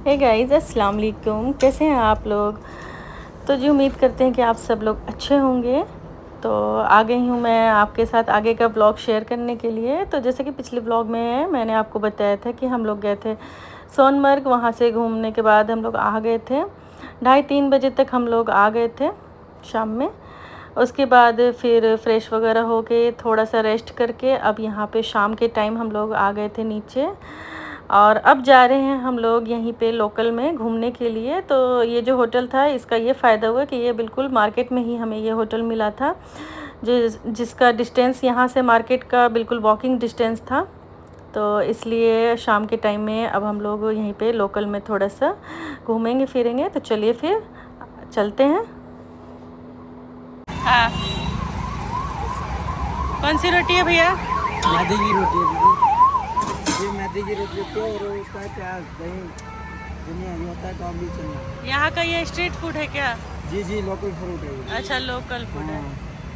Hey guys, अस्सलाम वालेकुम। कैसे हैं आप लोग? तो जी उम्मीद करते हैं कि आप सब लोग अच्छे होंगे। तो आ गई हूँ मैं आपके साथ आगे का ब्लॉग शेयर करने के लिए। तो जैसे कि पिछले ब्लॉग में मैंने आपको बताया था कि हम लोग गए थे सोनमर्ग। वहाँ से घूमने के बाद हम लोग आ गए थे 2:30-3 बजे तक हम लोग आ गए थे शाम में। उसके बाद फिर फ्रेश वगैरह हो के थोड़ा सा रेस्ट करके अब यहाँ पे शाम के टाइम हम लोग आ गए थे नीचे। और अब जा रहे हैं हम लोग यहीं पे लोकल में घूमने के लिए। तो ये जो होटल था इसका ये फ़ायदा हुआ कि ये बिल्कुल मार्केट में ही हमें ये होटल मिला था, जिसका डिस्टेंस यहाँ से मार्केट का बिल्कुल वॉकिंग डिस्टेंस था। तो इसलिए शाम के टाइम में अब हम लोग यहीं पे लोकल में थोड़ा सा घूमेंगे फिरेंगे। तो चलिए फिर चलते हैं। हाँ, कौन सी रोटी है भैया? मैदे की रोटी है दीदी, ये मैदे की रोटी होती है और उसका प्याज दही धनिया नहीं होता है तो भी चलना। यहाँ का ये स्ट्रीट फूड है क्या? जी जी, लोकल फ्रूट है ये। अच्छा, लोकल फूड है।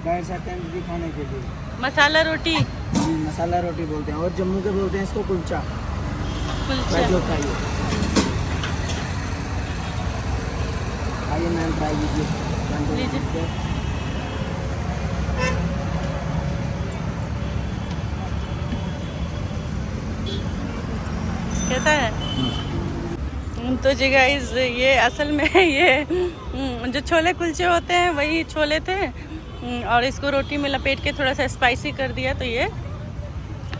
बाहर से आते हैं भी खाने के लिए। मसाला रोटी? जी, मसाला रोटी बोलते हैं और जम्मू के बोलते हैं इसको कुलचा। कुलचा होता है ये। आइए मैम ट्राई कीजिए। कैसा है? तो जी गाइस, ये असल में ये जो छोले कुलचे होते हैं वही छोले थे। और इसको रोटी में लपेट के थोड़ा सा स्पाइसी कर दिया तो ये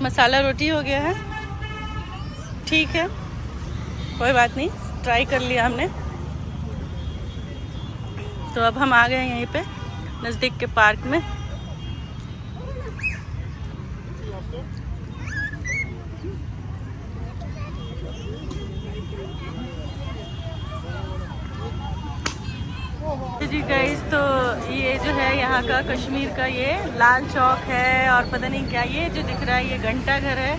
मसाला रोटी हो गया है। ठीक है, कोई बात नहीं, ट्राई कर लिया हमने। तो अब हम आ गए हैं यहीं पे नज़दीक के पार्क में। जी गाइस, तो ये जो है यहाँ का कश्मीर का ये लाल चौक है और पता नहीं क्या ये जो दिख रहा है ये घंटा घर है।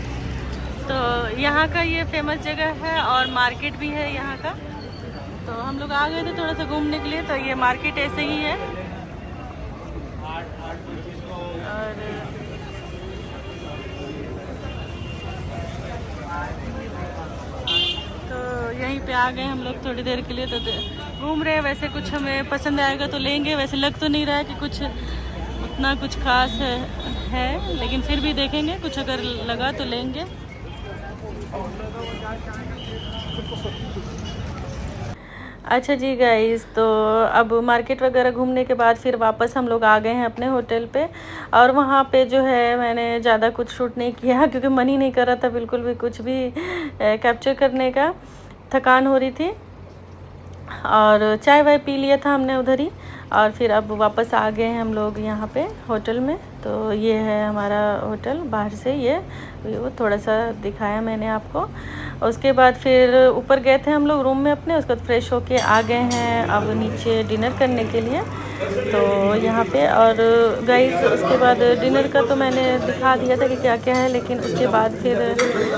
तो यहाँ का ये फेमस जगह है और मार्केट भी है यहाँ का। तो हम लोग आ गए थे थोड़ा सा घूमने के लिए। तो ये मार्केट ऐसे ही है और यहीं पे आ गए हम लोग थोड़ी देर के लिए। तो घूम रहे हैं। वैसे कुछ हमें पसंद आएगा तो लेंगे, वैसे लग तो नहीं रहा है कि कुछ उतना कुछ खास है, लेकिन फिर भी देखेंगे, कुछ अगर लगा तो लेंगे। अच्छा जी गाइस, तो अब मार्केट वगैरह घूमने के बाद फिर वापस हम लोग आ गए हैं अपने होटल पे। और वहाँ पे जो है मैंने ज़्यादा कुछ शूट नहीं किया क्योंकि मन ही नहीं कर रहा था बिल्कुल भी कुछ भी कैप्चर करने का। थकान हो रही थी और चाय वाय पी लिया था हमने उधर ही। और फिर अब वापस आ गए हैं हम लोग यहाँ पे होटल में। तो ये है हमारा होटल बाहर से, ये वो थोड़ा सा दिखाया मैंने आपको। उसके बाद फिर ऊपर गए थे हम लोग रूम में अपने। उसके बाद फ्रेश होके आ गए हैं अब नीचे डिनर करने के लिए। तो यहाँ पे और गाइस, उसके बाद डिनर का तो मैंने दिखा दिया था कि क्या क्या है, लेकिन उसके बाद फिर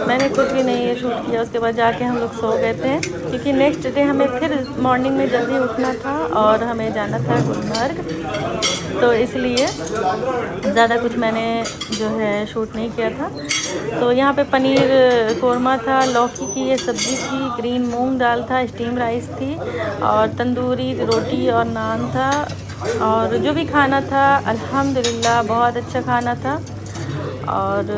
मैंने कुछ भी नहीं शूट किया। उसके बाद जाके हम लोग सो गए थे क्योंकि नेक्स्ट डे हमें फिर मॉर्निंग में जल्दी उठना था और हमें जाना था गुलमर्ग। तो इसलिए ज़्यादा कुछ मैंने जो है शूट नहीं किया था। तो यहाँ पे पनीर कोरमा था, लौकी की ये सब्ज़ी थी, ग्रीन मूंग दाल था, स्टीम राइस थी और तंदूरी रोटी और नान था। और जो भी खाना था अल्हम्दुलिल्लाह बहुत अच्छा खाना था और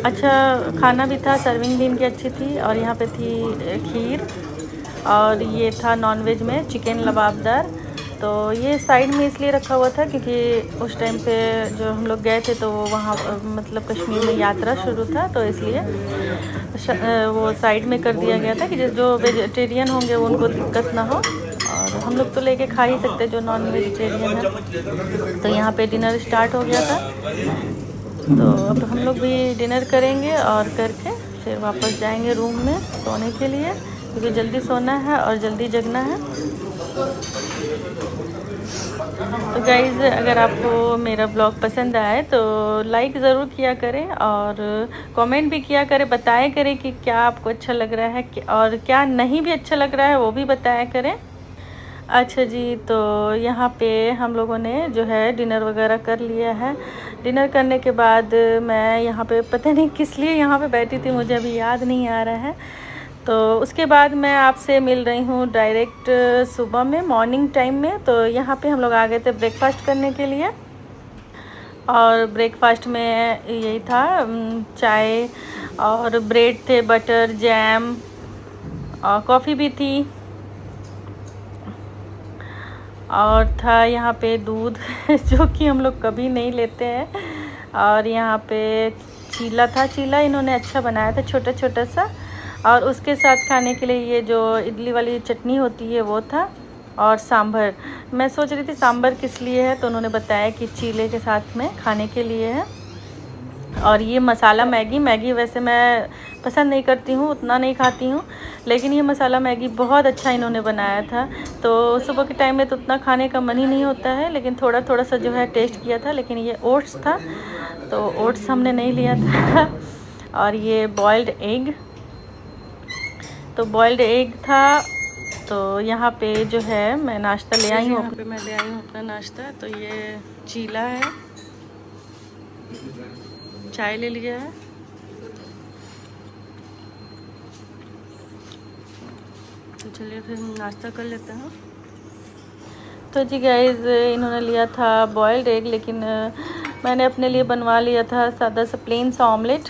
अच्छा खाना भी था। सर्विंग भी इनकी अच्छी थी। और यहाँ पे थी खीर और ये था नॉनवेज में चिकन लबाबदार। तो ये साइड में इसलिए रखा हुआ था क्योंकि उस टाइम पे जो हम लोग गए थे तो वहाँ मतलब कश्मीर में यात्रा शुरू था, तो इसलिए वो साइड में कर दिया गया था कि जो वेजिटेरियन होंगे उनको दिक्कत ना हो। और हम लोग तो लेके खा ही सकते जो नॉन वेजिटेरियन है। तो यहाँ पे डिनर स्टार्ट हो गया था। तो अब हम लोग भी डिनर करेंगे और करके फिर वापस जाएंगे रूम में सोने के लिए, क्योंकि जल्दी सोना है और जल्दी जगना है। तो गाइज़, अगर आपको मेरा ब्लॉग पसंद आए तो लाइक ज़रूर किया करें और कमेंट भी किया करें, बताया करें कि क्या आपको अच्छा लग रहा है और क्या नहीं भी अच्छा लग रहा है वो भी बताया करें। अच्छा जी, तो यहाँ पे हम लोगों ने जो है डिनर वगैरह कर लिया है। डिनर करने के बाद मैं यहाँ पे पता नहीं किस लिए यहाँ पे बैठी थी, मुझे अभी याद नहीं आ रहा है। तो उसके बाद मैं आपसे मिल रही हूँ डायरेक्ट सुबह में मॉर्निंग टाइम में। तो यहाँ पे हम लोग आ गए थे ब्रेकफास्ट करने के लिए, और ब्रेकफास्ट में यही था, चाय और ब्रेड थे, बटर, जैम और कॉफ़ी भी थी, और था यहाँ पे दूध जो कि हम लोग कभी नहीं लेते हैं। और यहाँ पे चीला था, चीला इन्होंने अच्छा बनाया था, छोटा छोटा सा। और उसके साथ खाने के लिए ये जो इडली वाली चटनी होती है वो था, और सांभर। मैं सोच रही थी सांभर किस लिए है, तो उन्होंने बताया कि चीले के साथ में खाने के लिए है। और ये मसाला मैगी, मैगी वैसे मैं पसंद नहीं करती हूँ, उतना नहीं खाती हूँ, लेकिन ये मसाला मैगी बहुत अच्छा इन्होंने बनाया था। तो सुबह के टाइम में तो उतना खाने का मन ही नहीं होता है, लेकिन थोड़ा थोड़ा सा जो है टेस्ट किया था। लेकिन ये ओट्स था, तो ओट्स हमने नहीं लिया था। और ये बॉइल्ड एग, तो बॉइल्ड एग था। तो यहाँ पे जो है मैं नाश्ता ले आई हूँ, यहाँ पे मैं ले आई हूँ अपना नाश्ता। तो ये चीला है, चाय ले लिया है, तो चलिए फिर नाश्ता कर लेते हैं। तो जी गाइस, इन्होंने लिया था बॉइल्ड एग, लेकिन मैंने अपने लिए बनवा लिया था सादा सा प्लेन सा ऑमलेट।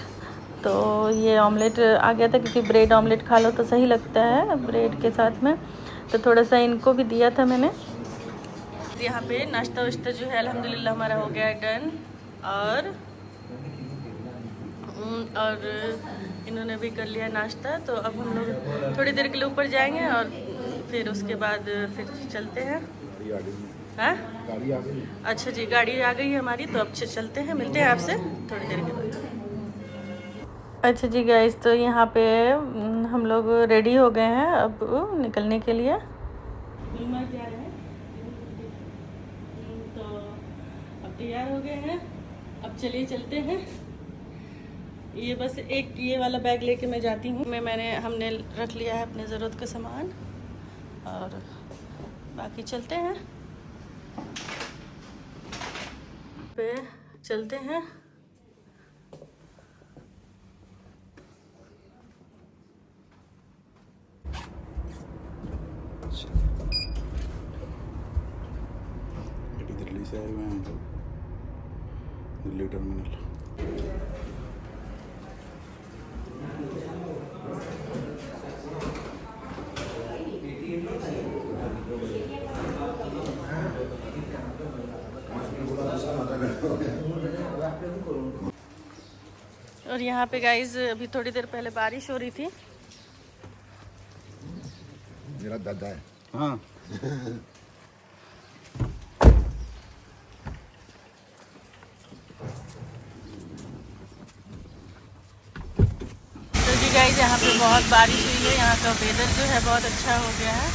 तो ये ऑमलेट आ गया था, क्योंकि ब्रेड ऑमलेट खा लो तो सही लगता है ब्रेड के साथ में, तो थोड़ा सा इनको भी दिया था मैंने। यहाँ पे नाश्ता वाश्ता जो है अल्हम्दुलिल्लाह हमारा हो गया है डन। और इन्होंने भी कर लिया नाश्ता। तो अब हम लोग थोड़ी देर के लिए ऊपर जाएंगे, और फिर उसके बाद फिर चलते हैं। हाँ, अच्छा जी, गाड़ी आ गई है हमारी, तो अब चलते हैं, मिलते हैं आपसे थोड़ी देर के बाद। अच्छा जी गाइस, तो यहाँ पे हम लोग रेडी हो गए हैं अब निकलने के लिए। तो अब तैयार हो गए हैं, अब चलिए चलते हैं। ये बस एक ये वाला बैग लेके मैं जाती हूँ। हमने रख लिया है अपने ज़रूरत का सामान, और बाकी चलते हैं पे चलते हैं। दिल्ली से आए हुए हैं तो दिल्ली टर्मिनल। और यहाँ पे गाइज अभी थोड़ी देर पहले बारिश हो रही थी। मेरा दादा है। हाँ। तो जी गाइज यहाँ पे बहुत बारिश हुई है, यहाँ का वेदर जो है बहुत अच्छा हो गया है।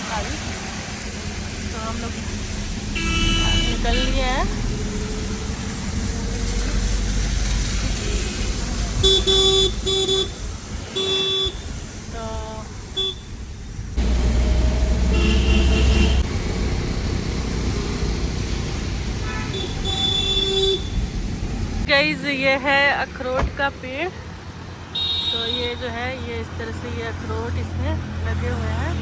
बारिश, तो हम लोग निकल लिए हैं। गाइज ये है अखरोट का पेड़। तो ये जो है ये इस तरह से ये अखरोट इसमें लगे हुए हैं।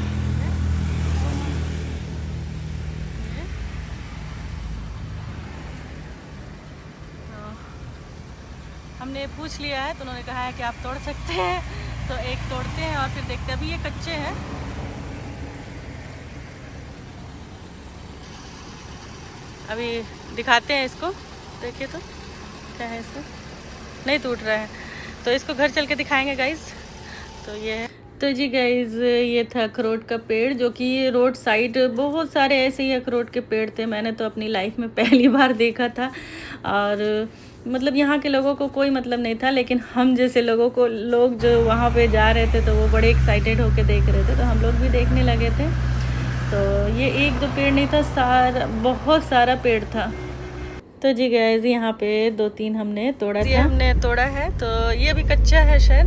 तो हमने पूछ लिया है, तो उन्होंने कहा है कि आप तोड़ सकते हैं। तो एक तोड़ते हैं और फिर देखते हैं। अभी ये कच्चे हैं, अभी दिखाते हैं इसको। देखिए तो क्या है, इसमें नहीं टूट रहा है, तो इसको घर चल के दिखाएंगे गाइज। तो ये है, तो जी गाइज ये था अखरोट का पेड़, जो कि रोड साइड बहुत सारे ऐसे ही अखरोट के पेड़ थे। मैंने तो अपनी लाइफ में पहली बार देखा था, और मतलब यहाँ के लोगों को कोई मतलब नहीं था, लेकिन हम जैसे लोग जो वहाँ पे जा रहे थे तो वो बड़े एक्साइटेड होके देख रहे थे, तो हम लोग भी देखने लगे थे। तो ये एक दो पेड़ नहीं था, बहुत सारा पेड़ था। तो जी गाइस यहाँ पे 2-3 हमने तोड़ा था। हमने तोड़ा है, तो ये अभी कच्चा है शायद।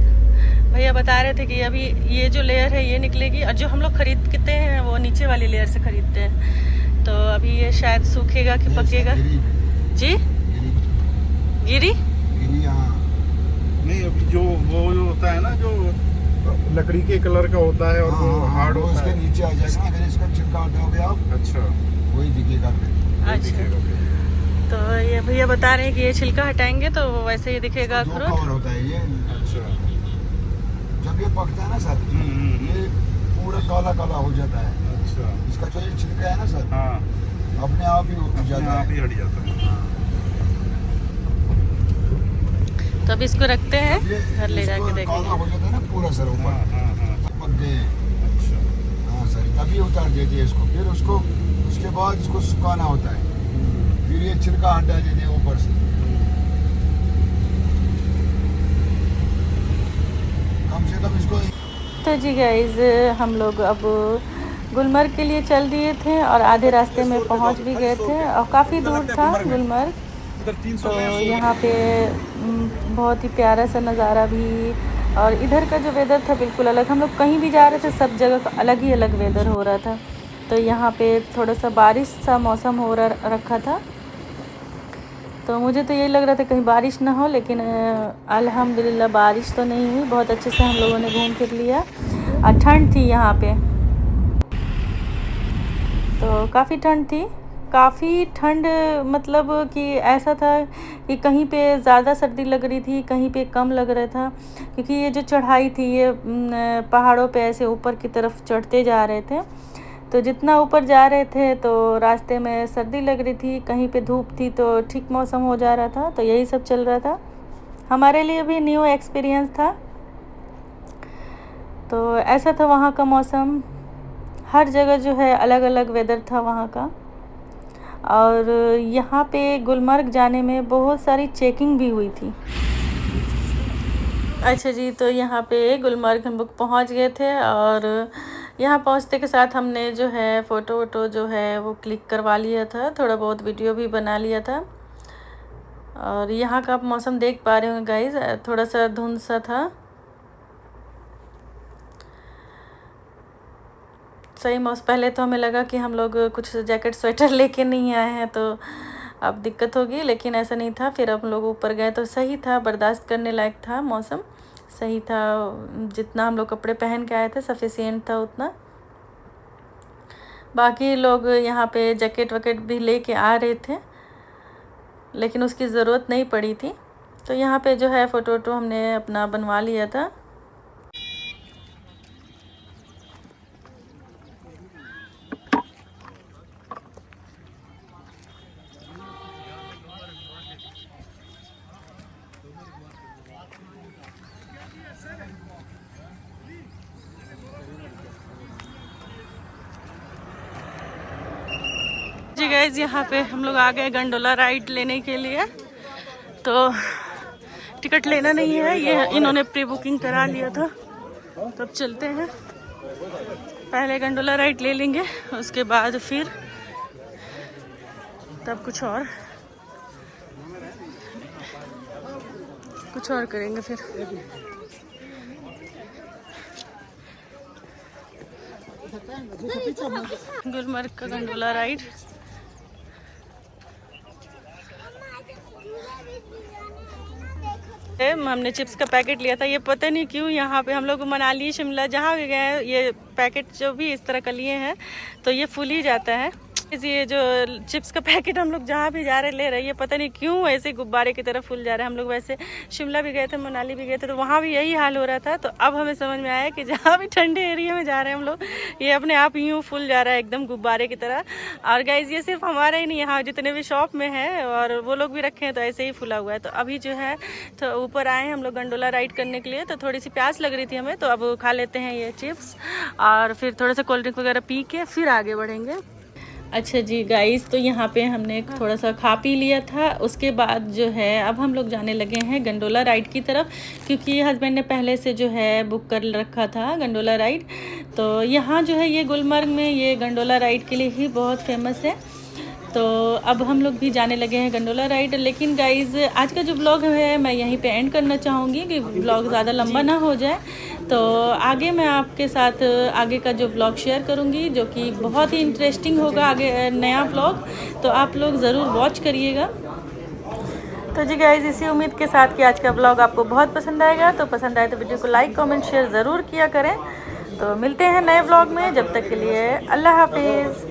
भैया बता रहे थे कि अभी ये जो लेयर है ये निकलेगी, और जो हम लोग खरीदते हैं वो नीचे वाली लेयर से खरीदते हैं। तो अभी ये शायद सूखेगा कि पकेगा। जी गिरी नहीं, अभी जो वो होता है लकड़ी के कलर का होता है और वो हार्ड होता उसके है। नीचे आ जाएगा, अगर इसका छिलका हटाओगे आप अच्छा, वही दिखेगा फिर। अच्छा, दिखेगा फिर। तो ये भैया बता रहे हैं कि ये छिलका हटाएंगे तो वो वैसे ही दिखेगा दो अखरोट। कवर होता है ये, अच्छा। जब ये पकता है ना सर, ये पूरा काला काला हो जाता है। अच्छा। इसका जो ये छिलका है ना सर, हाँ, अपने आप ही उठ अपने जाता आप है। ही हट जाता है। तो अब इसको रखते हैं, ये घर ले इसको जाके काला देखेंगे। हो जाता है ना पूरा सर ऊपर, हाँ, हाँ। पक गए। अच्छा। हाँ सर, तभी उतार देते हैं इसको, फिर उसको उसके बाद इसको सुखाना होता है, फिर ये छिलका हटा देते हैं ऊपर से। कम से कम इसको तो जी गाइज हम लोग अब गुलमर्ग के लिए चल दिए थे और आधे रास्ते में पहुंच भी गए थे और काफ़ी दूर था गुलमर्ग। तो यहाँ पे बहुत ही प्यारा सा नज़ारा भी, और इधर का जो वेदर था बिल्कुल अलग। हम लोग कहीं भी जा रहे थे सब जगह का अलग ही अलग वेदर हो रहा था। तो यहाँ पे थोड़ा सा बारिश सा मौसम हो रखा था, तो मुझे तो यही लग रहा था कहीं बारिश ना हो, लेकिन अल्हम्दुलिल्लाह बारिश तो नहीं हुई। बहुत अच्छे से हम लोगों ने घूम फिर लिया और ठंड थी यहाँ पे, तो काफ़ी ठंड थी। काफ़ी ठंड मतलब कि ऐसा था कि कहीं पे ज़्यादा सर्दी लग रही थी, कहीं पे कम लग रहा था, क्योंकि ये जो चढ़ाई थी ये पहाड़ों पे ऐसे ऊपर की तरफ चढ़ते जा रहे थे। तो जितना ऊपर जा रहे थे तो रास्ते में सर्दी लग रही थी, कहीं पे धूप थी, तो ठीक मौसम हो जा रहा था। तो यही सब चल रहा था, हमारे लिए भी न्यू एक्सपीरियंस था। तो ऐसा था वहाँ का मौसम, हर जगह जो है अलग अलग वेदर था वहाँ का। और यहाँ पे गुलमर्ग जाने में बहुत सारी चेकिंग भी हुई थी। अच्छा जी, तो यहाँ पे गुलमर्ग हम लोग पहुँच गए थे और यहाँ पहुँचते के साथ हमने जो है फ़ोटो वोटो जो है वो क्लिक करवा लिया था, थोड़ा बहुत वीडियो भी बना लिया था। और यहाँ का आप मौसम देख पा रहे होंगे गाइस, थोड़ा सा धुंध सा था। सही मौसम, पहले तो हमें लगा कि हम लोग कुछ जैकेट स्वेटर लेके नहीं आए हैं तो अब दिक्कत होगी, लेकिन ऐसा नहीं था। फिर हम लोग ऊपर गए तो सही था, बर्दाश्त करने लायक था, मौसम सही था। जितना हम लोग कपड़े पहन के आए थे सफिशिएंट था उतना। बाकी लोग यहाँ पे जैकेट वैकेट भी लेके आ रहे थे, लेकिन उसकी ज़रूरत नहीं पड़ी थी। तो यहाँ पे जो है फ़ोटो वोटो हमने अपना बनवा लिया था। जी गाइस, यहाँ पे हम लोग आ गए गंडोला राइड लेने के लिए। तो टिकट लेना नहीं है, ये इन्होंने प्री बुकिंग करा लिया था। तो अब चलते हैं, पहले गंडोला राइड ले लेंगे, उसके बाद फिर तब कुछ और करेंगे फिर। गुलमर्ग का गंडोला राइड। हमने चिप्स का पैकेट लिया था, ये पता नहीं क्यों यहाँ पे हम लोग मनाली शिमला जहाँ भी गए ये पैकेट जो भी इस तरह का लिए हैं तो ये फूल ही जाता है। ये जो चिप्स का पैकेट हम लोग जहाँ भी जा रहे ले रहे, ये पता नहीं क्यों ऐसे गुब्बारे की तरह फूल जा रहा है। हम लोग वैसे शिमला भी गए थे, मनाली भी गए थे, तो वहाँ भी यही हाल हो रहा था। तो अब हमें समझ में आया कि जहाँ भी ठंडे एरिया में जा रहे हैं हम लोग, ये अपने आप यूँ फूल जा रहा है एकदम गुब्बारे की तरह। और गाइज ये सिर्फ हमारा ही नहीं, यहाँ जितने भी शॉप में है और वो लोग भी रखे हैं तो ऐसे ही फूला हुआ है। तो अभी जो है तो ऊपर आए हम लोग गंडोला राइड करने के लिए, तो थोड़ी सी प्यास लग रही थी हमें, तो अब खा लेते हैं ये चिप्स और फिर थोड़ा सा कोल्ड ड्रिंक वगैरह पी के फिर आगे बढ़ेंगे। अच्छा जी गाइस, तो यहाँ पे हमने थोड़ा सा खा पी लिया था। उसके बाद जो है अब हम लोग जाने लगे हैं गंडोला राइड की तरफ, क्योंकि हस्बैंड ने पहले से जो है बुक कर रखा था गंडोला राइड। तो यहाँ जो है ये गुलमर्ग में ये गंडोला राइड के लिए ही बहुत फेमस है। तो अब हम लोग भी जाने लगे हैं गंडोला राइड। लेकिन गाइज़ आज का जो ब्लॉग है मैं यहीं पे एंड करना चाहूँगी कि ब्लॉग ज़्यादा लंबा ना हो जाए। तो आगे मैं आपके साथ आगे का जो ब्लॉग शेयर करूँगी, जो कि बहुत ही इंटरेस्टिंग होगा आगे नया ब्लॉग, तो आप लोग ज़रूर वॉच करिएगा। तो जी गाइज इसी उम्मीद के साथ कि आज का ब्लॉग आपको बहुत पसंद आएगा, तो पसंद आए तो वीडियो को लाइक कमेंट शेयर ज़रूर किया करें। तो मिलते हैं नए ब्लॉग में, जब तक के लिए अल्लाह हाफिज़।